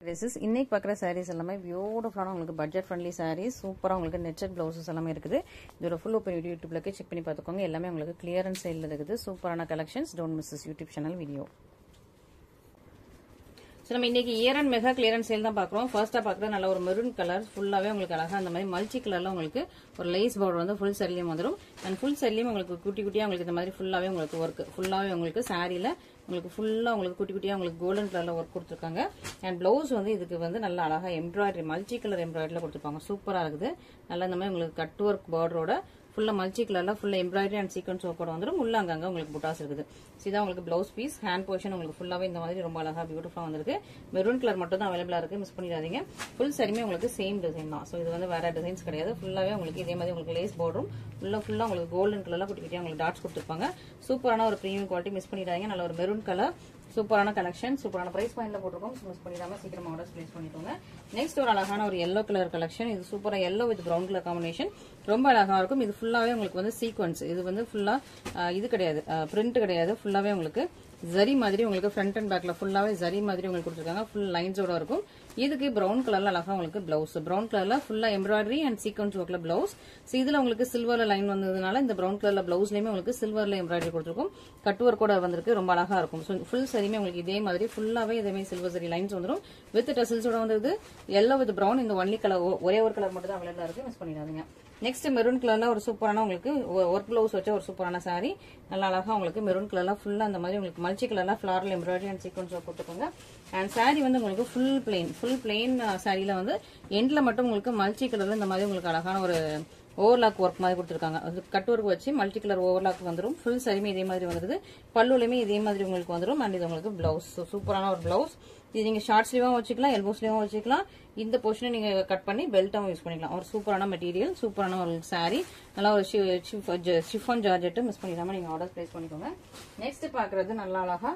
Dresses இன்னைக்கு பார்க்குற sarees எல்லாமே பியூட்டிஃபுல்லான உங்களுக்கு பட்ஜெட் ஃப்ரெண்ட்லி sarees சூப்பராக உங்களுக்கு நெட்டட் ப்ளவுசஸ் எல்லாமே இருக்குது. இதோட ஃபுல் ஓப்பன் வீடியோ யூடியூப்ல செக் பண்ணி பார்த்துக்கோங்க. எல்லாமே உங்களுக்கு கிளியரன்ஸ் சேல்ல இருக்குது. சூப்பரான collections. Don't miss this YouTube channel video. So நம்ம இன்னைக்கு year and mega clearance sale தான் பார்க்குறோம். ஃபர்ஸ்ட்டாக பார்க்குறது நல்ல ஒரு மெரூன் கலர் ஃபுல்லாகவே உங்களுக்கு அழகாக அந்த மாதிரி மல்டி கலரில் உங்களுக்கு ஒரு லேஸ் பார்டர் வந்து ஃபுல் சரிலையும் வந்துடும். அண்ட் ஃபுல் சரிலையும் உங்களுக்கு குட்டி குட்டியாக உங்களுக்கு இந்த மாதிரி ஃபுல்லாகவே உங்களுக்கு ஒர்க் ஃபுல்லாகவே உங்களுக்கு சாரியில் உங்களுக்கு ஃபுல்லாக உங்களுக்கு குட்டி குட்டியாக உங்களுக்கு கோல்டன் கலரில் ஒர்க் கொடுத்துருக்காங்க. அண்ட் ப்ளவுஸ் வந்து இதுக்கு வந்து நல்ல அழகாக எம்ப்ராய்டரி மல்டி கலர் எம்ப்ராய்டரியில் கொடுத்துருப்பாங்க. சூப்பராக இருக்குது. நல்லா இந்த மாதிரி உங்களுக்கு கட் ஒர்க் பார்டரோட ஃபுல்லா மல்டி கலர்ல ஃபுல்லா எம்ப்ராய்டரி அண்ட் சீக்வன்ஸ் ஒர்க்கோட வந்துடும். உள்ள அங்கங்க உங்களுக்கு புட்டாஸ் இருக்குது. இதான் உங்களுக்கு பிளவுஸ் பீஸ். ஹேண்ட் போர்ஷன் உங்களுக்கு ஃபுல்லாவே இந்த மாதிரி ரொம்ப அழகா பியூட்டிஃபுல்லா வந்திருக்கு. மெரூன் கலர் மட்டும் தான் அவைலபிளா இருக்கு, மிஸ் பண்ணிடாதீங்க. ஃபுல் சரிமே உங்களுக்கு சேம் டிசைன் தான். ஸோ இது வந்து வேற டிசைன்ஸ் கிடையாது. ஃபுல்லாவே உங்களுக்கு இதே மாதிரி உங்களுக்கு லேஸ் பார்டரும் ஃபுல்லா உங்களுக்கு கோல்டன் கலர்ல குட்டி குட்டியா உங்களுக்கு டாட்ஸ் கொடுத்துருப்பாங்க. சூப்பரான ஒரு பிரீமியம் குவாலிட்டி, மிஸ் பண்ணிடாதீங்க. நல்ல ஒரு மெரூன் கலர் சூப்பரான கலெக்ஷன், சூப்பரான பிரைஸ் பாயிண்ட்ல போட்டிருக்கோம். மிஸ் பண்ணிடாம சீக்கிரமா ஆர்டர்ஸ் பிளேஸ் பண்ணிக்கோங்க. நெக்ஸ்ட் ஒரு அழகான ஒரு yellow கலர் கலெக்ஷன். இது சூப்பரா yellow with brown colour combination ரொம்ப அழகா இருக்கும். இது ஃபுல்லாவே உங்களுக்கு வந்து சீக்வன்ஸ். இது வந்து ஃபுல்லா இது கிடையாது, பிரிண்ட் கிடையாது. ஃபுல்லாவே உங்களுக்கு ஜரி மாதிரி உங்களுக்கு ஃப்ரண்ட் அண்ட் பேக்ல ஃபுல்லாவே ஜரி மாதிரி உங்களுக்கு கொடுத்துருக்காங்க. ஃபுல் லைன்ஸோட இருக்கும். இதுக்கு பிரவுன் கலர்ல அழகா உங்களுக்கு பிளவுஸ் பிரவுன் கலர்ல ஃபுல்லா எம்ப்ராய்டரி அண்ட் சீக்வன்ஸ் ஒர்க்ல பிளவுஸ். இதுல உங்களுக்கு சில்வர்ல லைன் வந்ததுனால இந்த பிரவுன் கலர்ல பிளவுஸ்லயுமே உங்களுக்கு சில்வர்ல எம்ப்ராய்டரி கொடுத்துருக்கும். கட் ஒர்க் கூட வந்திருக்கு. ரொம்ப அழகா இருக்கும். ஃபுல் சரியுமே உங்களுக்கு இதே மாதிரி ஃபுல்லாவே இதே மாதிரி சில்வர் சரி லைன்ஸ் வந்துடும். வித் டசல்ஸோட வந்தது yellow வித் பிரவுன். இந்த ஒன்லி கலர் ஒரே ஒரு கலர் மட்டும் தான் அவைலபிளா இருக்கு, மிஸ் பண்ணிடாதீங்க. நெக்ஸ்ட் மெரூன் கலர்ல ஒரு சூப்பரான உங்களுக்கு ஒர்க் பிளவுஸ் வச்ச ஒரு சூப்பரான சாரி. நல்லா அழகா உங்களுக்கு மெரூன் கலர்ல ஃபுல்லா அந்த மாதிரி உங்களுக்கு மல்டி கலர்ல ஃபிளாரல் எம்ப்ராய்டரி அண்ட் சீக்வன்ஸ் போட்டுக்கோங்க. அண்ட் சாரி வந்து உங்களுக்கு ஃபுல் பிளெயின் சாரியில வந்து எண்ட்ல மட்டும் உங்களுக்கு மல்டி கலர்ல இந்த மாதிரி உங்களுக்கு அழகான ஒரு ஓவர்லாக் ஒர்க் மாதிரி கொடுத்துருக்காங்க. கட் ஒர்க் வச்சு மல்டி கலர் ஓவர்லாக் வந்துடும். ஃபுல் சரிமே இதே மாதிரி வந்துருது. பல்லுலையுமே இதே மாதிரி உங்களுக்கு வந்துடும். அண்ட் இது உங்களுக்கு பிளவுஸ். சூப்பரான ஒரு பிளவுஸ். இது நீங்க ஷார்ட் ஸ்லீவும் வச்சுக்கலாம், எல்போ ஸ்லீவும் வச்சுக்கலாம். இந்த போர்ஷனை நீங்க கட் பண்ணி பெல்ட்டாவும் யூஸ் பண்ணிக்கலாம். ஒரு சூப்பரான மெட்டீரியல், சூப்பரான ஒரு சாரி, நல்லா ஒரு ஷிஃபான் ஜார்ஜெட், மிஸ் பண்ணிடாம நீங்க ஆர்டர் பிளேஸ் பண்ணிக்கோங்க. நெக்ஸ்ட் பாக்குறது நல்லா அழகா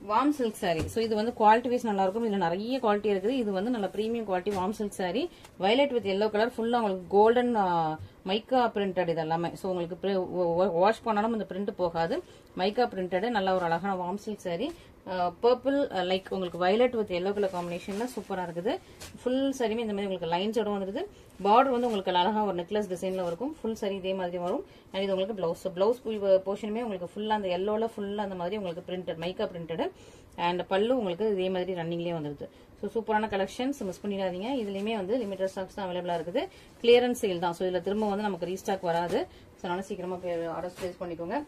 வார்ம் சில்க் சாரி. ஸோ இது வந்து குவாலிட்டி வைஸ் நல்லா இருக்கும். இதுல நிறைய குவாலிட்டி இருக்குது. இது வந்து நல்ல premium quality warm silk sorry. Violet with yellow colour ஃபுல்லா உங்களுக்கு கோல்டன் மைக்கா பிரிண்டட் இது எல்லாமே. ஸோ உங்களுக்கு வாஷ் பண்ணாலும் இந்த பிரிண்ட் போகாது. மைக்கா பிரிண்டட் நல்ல ஒரு அழகான warm silk sorry. Purple like உங்களுக்கு வயலட் வித் yellow கலர் காம்பினேஷன்ல சூப்பரா இருக்குது. ஃபுல் சரிமே இந்த மாதிரி உங்களுக்கு லைன்ஸோட வந்துருது. பார்டர் வந்து உங்களுக்கு அழகா ஒரு நெக்லஸ் டிசைன்ல இருக்கும். ஃபுல் சரி இதே மாதிரி வரும். அண்ட் இது உங்களுக்கு பிளவுஸ் போர்ஷனுமே உங்களுக்கு ஃபுல்லா அந்த yellowல ஃபுல்லா அந்த மாதிரி உங்களுக்கு பிரிண்டட் மைக்கா பிரிண்டட். அண்ட் பல்லு உங்களுக்கு இதே மாதிரி ரன்னிங்லேயே வந்துருது. ஸோ சூப்பரான கலெக்ஷன்ஸ், மிஸ் பண்ணிடாதீங்க. இதுலயுமே வந்து லிமிடெட் ஸ்டாக்ஸ் தான் அவைலபிளா இருக்குது. கிளியரன்ஸ் சேல் தான். ஸோ இதுல திரும்ப வந்து நமக்கு ரீஸ்டாக் வராது. ஸோ அதனால சீக்கிரமா ஆர்டர் பிளேஸ் பண்ணிக்கோங்க.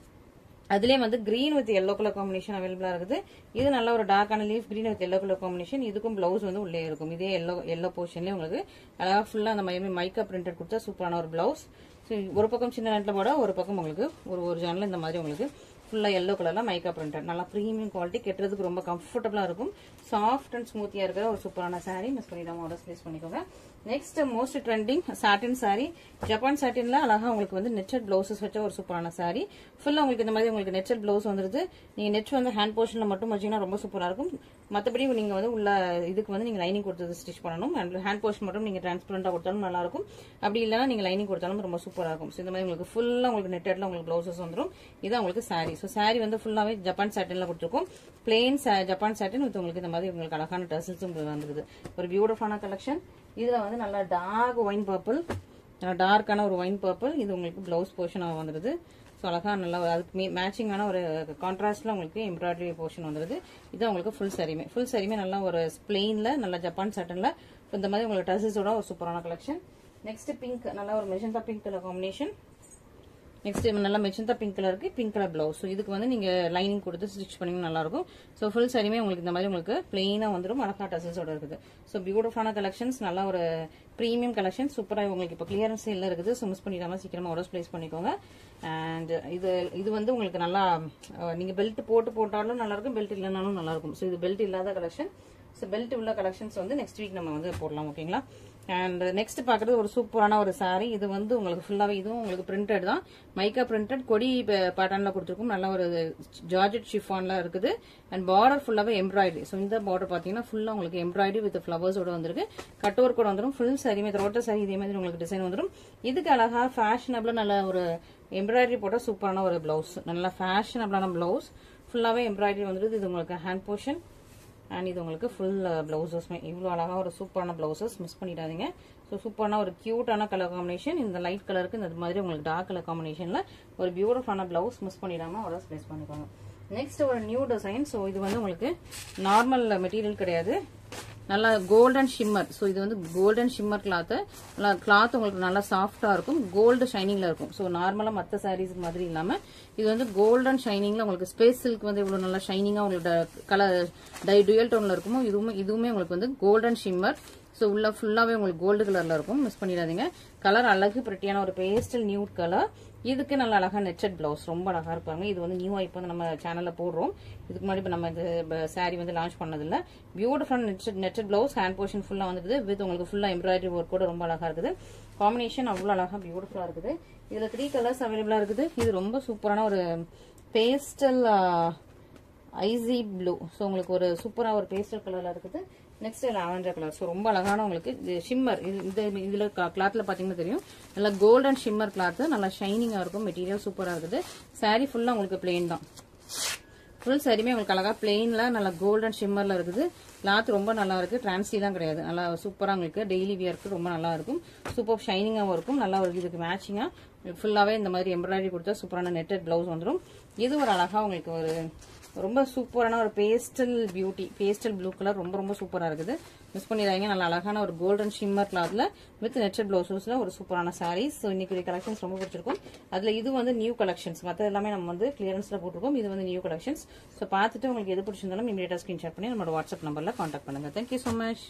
அதுலயே வந்து green with yellow colour combination அவைலபிளா இருக்குது. இது நல்ல ஒரு டார்க்கான leaf green with yellow colour combination. இதுக்கும் பிளவுஸ் வந்து உள்ளே இருக்கும். இதே yellow போர்ஷன்லயே உங்களுக்கு அழகா ஃபுல்லா அந்த மாதிரி மைக்கா பிரிண்டட் கொடுத்தா சூப்பரான ஒரு பிளவுஸ். ஒரு பக்கம் சின்ன நேரத்தில் போட, ஒரு பக்கம் உங்களுக்கு ஒரு ஜான்ல இந்த மாதிரி உங்களுக்கு ஃபுல்லா yellow கலர்ல மைக்கா பிரிண்டட். நல்லா பிரீமியம் குவாலிட்டி, கெட்டுறதுக்கு ரொம்ப கம்ஃபர்டபுளா இருக்கும். சாஃப்ட் அண்ட் ஸ்மூத்தியா இருக்கிற ஒரு சூப்பரான சாரி, மிஸ் பண்ணிடாம ஆர்டர் பிளேஸ் பண்ணிக்கோங்க. நெக்ஸ்ட் மோஸ்ட் ட்ரெண்டிங் சாட்டின் சாரி. ஜப்பான் சாட்டின்ல அழகா உங்களுக்கு வந்து நெட்டட் பிளவுசஸ் வச்ச ஒரு சூப்பரான சாரி. ஃபுல்லா உங்களுக்கு இந்த மாதிரி உங்களுக்கு நெட்டட் பிளவுஸ் வந்துருது. நீங்க நெட் வந்து ஹேண்ட் போர்ஷன்ல மட்டும் வச்சீங்கன்னா ரொம்ப சூப்பரா இருக்கும். மற்றபடி நீங்க வந்து உள்ள இதுக்கு வந்து நீங்க லைனிங் கொடுத்து ஸ்டிச் பண்ணணும். ஹேண்ட் போர்ஷன் மட்டும் நீங்க டிரான்ஸ்பரண்டா கொடுத்தாலும் நல்லா இருக்கும். அப்படி இல்லைன்னா நீங்க லைனிங் கொடுத்தாலும் ரொம்ப சூப்பரா இருக்கும். இந்த மாதிரி உங்களுக்கு ஃபுல்லா உங்களுக்கு நெட்டட்ல உங்களுக்கு பிளவுசஸ் வந்துடும். இதான் உங்களுக்கு சாரி. ஸோ சாரி வந்து ஃபுல்லாவே ஜப்பான் சாட்டின்ல கொடுத்துருக்கோம். பிளெயின் ஜப்பான் சாட்டின் வித் உங்களுக்கு இந்த மாதிரி உங்களுக்கு அழகான டசல்ஸும் வந்துருது. ஒரு பியூட்டிஃபுல்லான கலெக்ஷன். இதுல வந்து நல்லா டார்க் ஒயின் பர்பிள், டார்க்கான ஒரு ஒயின் பர்பிள். இது உங்களுக்கு பிளவுஸ் போர்ஷன் வந்துருது. ஸோ அழகா நல்லா அதுக்கு மேட்சிங்கான ஒரு கான்ட்ராஸ்ட்ல உங்களுக்கு எம்ப்ராய்டரி போர்ஷன் வந்துருது. இது உங்களுக்கு ஃபுல் சரிமே நல்லா ஒரு பிளெயின்ல நல்லா ஜப்பான் சாட்டன்ல இந்த மாதிரி உங்களுக்கு டசல்ஸோட ஒரு சூப்பரான கலெக்ஷன். நெக்ஸ்ட் பிங்க், நல்லா ஒரு magenta pink colour combination. Next நல்லா மெஜந்தா பிங்க் கலருக்கு பிங்க் கலர் பிளவுஸ். இதுக்கு வந்து நீங்க லைனிங் கொடுத்து ஸ்டிச் பண்ணீங்கன்னா நல்லா இருக்கும். ஸோ ஃபுல் சரிமே உங்களுக்கு இந்த மாதிரி உங்களுக்கு பிளெயினா வந்துடும். அழகா டசல்ஸோட இருக்குது. ஸோ பியூட்டிஃபுல்லான கலெக்ஷன்ஸ், நல்லா ஒரு பிரீமியம் கலெக்ஷன். சூப்பரா உங்களுக்கு இப்போ கிளியரன்ஸ் சேல்ல இருக்குது. ஸோ மிஸ் பண்ணிடாம சீக்கிரமா ஆர்டர் பிளேஸ் பண்ணிக்கோங்க. அண்ட் இது வந்து உங்களுக்கு நல்லா நீங்க பெல்ட் போட்டாலும் நல்லா இருக்கும், பெல்ட் இல்லைனாலும் நல்லா இருக்கும். ஸோ இது பெல்ட் இல்லாத கலெக்ஷன். ஸோ பெல்ட் உள்ள கலெக்ஷன்ஸ் வந்து நெக்ஸ்ட் வீக் நம்ம வந்து போடலாம், ஓகேங்களா? அண்ட் நெக்ஸ்ட் பாக்குறது ஒரு சூப்பரான ஒரு சாரி. இது வந்து உங்களுக்கு ஃபுல்லாவே இதுவும் உங்களுக்கு பிரிண்டட் தான். மைக்கா பிரிண்டட் கொடி பேட்டர்ன்ல கொடுத்துருக்கும். நல்ல ஒரு ஜார்ஜெட் ஷிஃபான்ல இருக்குது. அண்ட் பார்டர் ஃபுல்லாவே எம்ப்ராய்டரி. ஸோ இந்த பார்டர் பாத்தீங்கன்னா ஃபுல்லா உங்களுக்கு எம்ப்ராய்டரி வித் ஃபிளவர்ஸோட வந்திருக்கு. கட் ஒர்க் கூட வந்துடும். ஃபுல் சாரி ரோட்ட சாரி இதே மாதிரி உங்களுக்கு டிசைன் வந்துடும். இதுக்கு அழகா ஃபேஷனபிளா நல்ல ஒரு எம்ப்ராய்டரி போட்ட சூப்பரான ஒரு பிளவுஸ். நல்ல ஃபேஷனபிளான பிளவுஸ். ஃபுல்லாவே எம்ப்ராய்டரி வந்துருது. இது உங்களுக்கு ஹேண்ட் போர்ஷன். அண்ட் இது உங்களுக்கு ஃபுல் பிளவுசஸ்மே இவ்வளோ அழகாக ஒரு சூப்பரான பிளவுசஸ் மிஸ் பண்ணிடாதீங்க. ஸோ சூப்பரான ஒரு கியூட்டான கலர் காம்பினேஷன். இந்த லைட் கலருக்கு இந்த மாதிரி உங்களுக்கு டார்க் கலர் காம்பினேஷனில் ஒரு பியூட்டிஃபுல்லான பிளவுஸ் மிஸ் பண்ணிடாமல் ஆர்டர்ஸ் பிளேஸ் பண்ணிக்கோங்க. நெக்ஸ்ட் ஒரு நியூ டிசைன். ஸோ இது வந்து உங்களுக்கு நார்மல் மெட்டீரியல் கிடையாது, நல்லா கோல்டன் ஷிம்மர். ஸோ இது வந்து கோல்டன் ஷிம்மர் கிளாத்து. கிளாத் உங்களுக்கு நல்லா சாஃப்டா இருக்கும், கோல்டு ஷைனிங்ல இருக்கும். ஸோ நார்மலா மற்ற சாரீஸ் மாதிரி இல்லாம இது வந்து கோல்டன் ஷைனிங்ல உங்களுக்கு ஸ்பேஸ் சில்க் வந்து இவ்வளவு நல்லா ஷைனிங்கா உங்களுக்கு கலர் டுயல் டோன்ல இருக்குமோ இதுவுமே உங்களுக்கு வந்து கோல்டன் ஷிம்மர். ஸோ உள்ள ஃபுல்லாவே உங்களுக்கு கோல்டு கலர்ல இருக்கும், மிஸ் பண்ணிடாதீங்க. கலர் அழகு பிரிட்டியான ஒரு பேஸ்டல் நியூட் கலர். இதுக்கு நல்ல அழகா நெட்டட் பிளவுஸ் ரொம்ப அழகா இருப்பாங்க. இது வந்து நியூ இப்போ நம்ம சேனல்ல போடுறோம். இதுக்கு முன்னாடி நம்ம இந்த சாரி வந்து லான்ச் பண்ணதில்ல. Beautiful netted blouse, hand portion ஃபுல்லா வந்துருது வித் உங்களுக்கு ஃபுல்லா எம்ப்ராய்டரி ஒர்க் கூட ரொம்ப அழகா இருக்குது. காம்பினேஷன் அவ்வளவு அழகா பியூட்டிஃபுல்லா இருக்குது. இதுல 3 கலர்ஸ் அவைலபிளா இருக்குது. இது ரொம்ப சூப்பரான ஒரு பேஸ்டல் ஐசி ப்ளூ. ஸோ உங்களுக்கு ஒரு சூப்பரா ஒரு பேஸ்டல் கலர்ல இருக்குது. Next lavender colour. ஸோ ரொம்ப அழகான உங்களுக்கு ஷிம்மர். இதுல கிளாத்ல பாத்தீங்கன்னா தெரியும், நல்லா கோல்டன் ஷிம்மர் கிளாத், நல்லா ஷைனிங்கா இருக்கும். மெட்டீரியல் சூப்பரா இருக்குது. சாரி ஃபுல்லா உங்களுக்கு பிளெயின் தான். ஃபுல் சாரியுமே உங்களுக்கு அழகா பிளெயின்ல நல்லா கோல்டன் ஷிம்மர்ல இருக்குது. கிளாத் ரொம்ப நல்லா இருக்கு, டிரான்சிலாம் கிடையாது. நல்லா சூப்பரா உங்களுக்கு டெய்லி வியர்க்கு ரொம்ப நல்லா இருக்கும். சூப்பர் ஷைனிங்காவும் இருக்கும். நல்லா ஒரு இதுக்கு மேட்சிங்கா ஃபுல்லாவே இந்த மாதிரி எம்ப்ராய்டரி கொடுத்தா சூப்பரான நெட்டட் பிளவுஸ் வந்துடும். இது ஒரு அழகா உங்களுக்கு ஒரு ரொம்ப சூப்பரான ஒரு pastel beauty, pastel blue colour ரொம்ப ரொம்ப சூப்பரா இருக்குது. மிஸ் பண்ணிடாதீங்க. நல்ல அழகான ஒரு கோல்டன் ஷிம்மர் கிளாத்ல வித் நெட்டட் பிளவுஸ்ல ஒரு சூப்பரான சாரீஸ். ஸோ இன்னைக்கு கலெக்ஷன்ஸ் ரொம்ப பிடிச்சிருக்கும். அதுல இது வந்து நியூ கலெக்ஷன்ஸ், மற்ற எல்லாமே நம்ம வந்து கிளியரன்ஸ்ல போட்டிருக்கோம். இது வந்து நியூ கலெக்ஷன்ஸ். ஸோ பார்த்துட்டு உங்களுக்கு எது பிடிச்சிருந்தாலும் இமீடியட்டா ஸ்கிரீன்ஷாட் பண்ணி நம்மளோட வாட்ஸ்அப் நம்பர்ல கான்டாக்ட் பண்ணுங்க. Thank you so much.